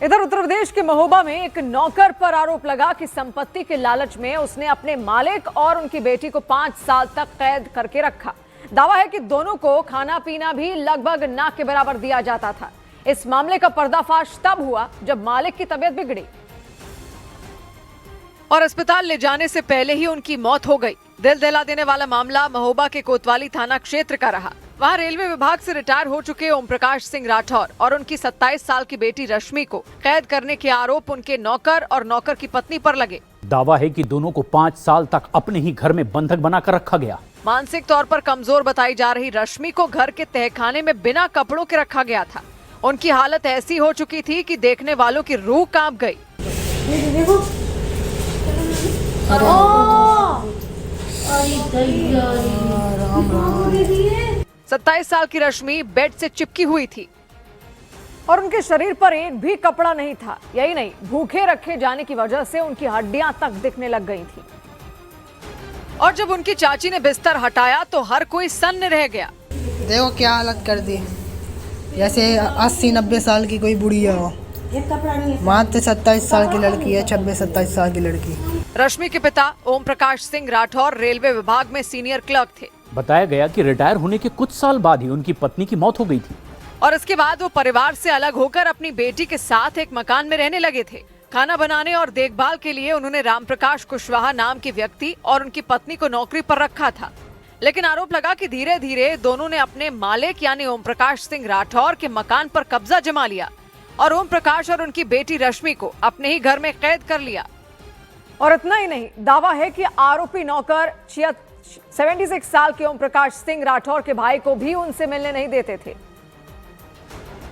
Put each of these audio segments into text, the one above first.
इधर उत्तर प्रदेश के महोबा में एक नौकर पर आरोप लगा कि संपत्ति के लालच में उसने अपने मालिक और उनकी बेटी को 5 साल तक कैद करके रखा। दावा है कि दोनों को खाना पीना भी लगभग नाक के बराबर दिया जाता था। इस मामले का पर्दाफाश तब हुआ जब मालिक की तबीयत बिगड़ी और अस्पताल ले जाने से पहले ही उनकी मौत हो गई। दिल दहला देने वाला मामला महोबा के कोतवाली थाना क्षेत्र का रहा। वहां रेलवे विभाग से रिटायर हो चुके ओम प्रकाश सिंह राठौर और उनकी 27 साल की बेटी रश्मि को कैद करने के आरोप उनके नौकर और नौकर की पत्नी पर लगे। दावा है कि दोनों को 5 साल तक अपने ही घर में बंधक बनाकर रखा गया। मानसिक तौर पर कमजोर बताई जा रही रश्मि को घर के तहखाने में बिना कपड़ों के रखा गया था। उनकी हालत ऐसी हो चुकी थी कि देखने वालों की रूह कांप गई। 27 साल की रश्मि बेड से चिपकी हुई थी और उनके शरीर पर एक भी कपड़ा नहीं था। यही नहीं, भूखे रखे जाने की वजह से उनकी हड्डियां तक दिखने लग गई थी। और जब उनकी चाची ने बिस्तर हटाया तो हर कोई सन्न रह गया। देखो क्या हालत कर दी, जैसे 80-90 साल की कोई बुढ़िया हो। मात्र 27 साल की लड़की है, 26-27 साल की लड़की। रश्मि के पिता ओम प्रकाश सिंह राठौर रेलवे विभाग में सीनियर क्लर्क थे। बताया गया कि रिटायर होने के कुछ साल बाद ही उनकी पत्नी की मौत हो गई थी और इसके बाद वो परिवार से अलग होकर अपनी बेटी के साथ एक मकान में रहने लगे थे। खाना बनाने और देखभाल के लिए उन्होंने रामप्रकाश कुशवाहा नाम के व्यक्ति और उनकी पत्नी को नौकरी पर रखा था। लेकिन आरोप लगा कि धीरे धीरे दोनों ने अपने मालिक यानी ओम प्रकाश सिंह राठौर के मकान पर कब्जा जमा लिया और ओम प्रकाश और उनकी बेटी रश्मि को अपने ही घर में कैद कर लिया। और इतना ही नहीं, दावा है कि आरोपी नौकर 76 साल के ओम प्रकाश सिंह राठौर के भाई को भी उनसे मिलने नहीं देते थे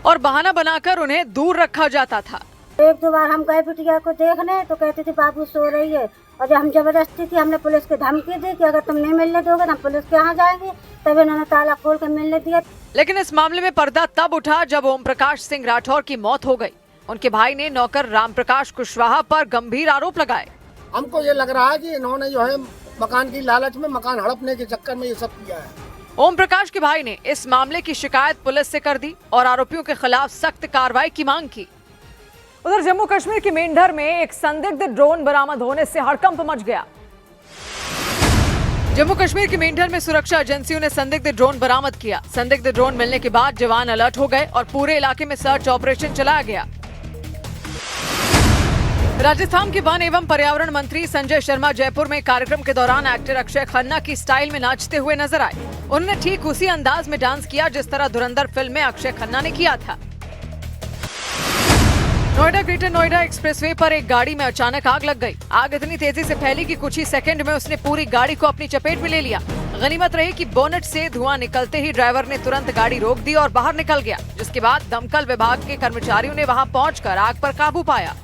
और बहाना बनाकर उन्हें दूर रखा जाता था। एक दो बार हम गए बिटिया को देखने तो कहते थे बाबू सो रही है, और जब हम जबरदस्ती थी हमने पुलिस की धमकी दी कि अगर तुम नहीं मिलने दोगे तो हम पुलिस के यहाँ जाएंगे, तभी उन्होंने ताला खोल कर मिलने दिया। लेकिन इस मामले में पर्दा तब उठा जब ओम प्रकाश सिंह राठौर की मौत हो गई। उनके भाई ने नौकर रामप्रकाश कुशवाहा पर गंभीर आरोप लगाए। हमको ये लग रहा है कि इन्होंने जो है मकान की लालच में मकान हड़पने के चक्कर में ये सब किया है। ओम प्रकाश के भाई ने इस मामले की शिकायत पुलिस से कर दी और आरोपियों के खिलाफ सख्त कार्रवाई की मांग की। उधर जम्मू कश्मीर के मेंढर में एक संदिग्ध ड्रोन बरामद होने से हड़कंप मच गया। जम्मू कश्मीर के मेंढर में सुरक्षा एजेंसियों ने संदिग्ध ड्रोन बरामद किया। संदिग्ध ड्रोन मिलने के बाद जवान अलर्ट हो गए और पूरे इलाके में सर्च ऑपरेशन चलाया गया। राजस्थान के वन एवं पर्यावरण मंत्री संजय शर्मा जयपुर में कार्यक्रम के दौरान एक्टर अक्षय खन्ना की स्टाइल में नाचते हुए नजर आए। उन्होंने ठीक उसी अंदाज में डांस किया जिस तरह धुरंधर फिल्म में अक्षय खन्ना ने किया था। नोएडा ग्रेटर नोएडा एक्सप्रेसवे पर एक गाड़ी में अचानक आग लग गई। आग इतनी तेजी से फैली कि कुछ ही सेकंड में उसने पूरी गाड़ी को अपनी चपेट में ले लिया। गनीमत रही कि बोनेट से धुआं निकलते ही ड्राइवर ने तुरंत गाड़ी रोक दी और बाहर निकल गया, जिसके बाद दमकल विभाग के कर्मचारियों ने वहां पहुंचकर आग पर काबू पाया।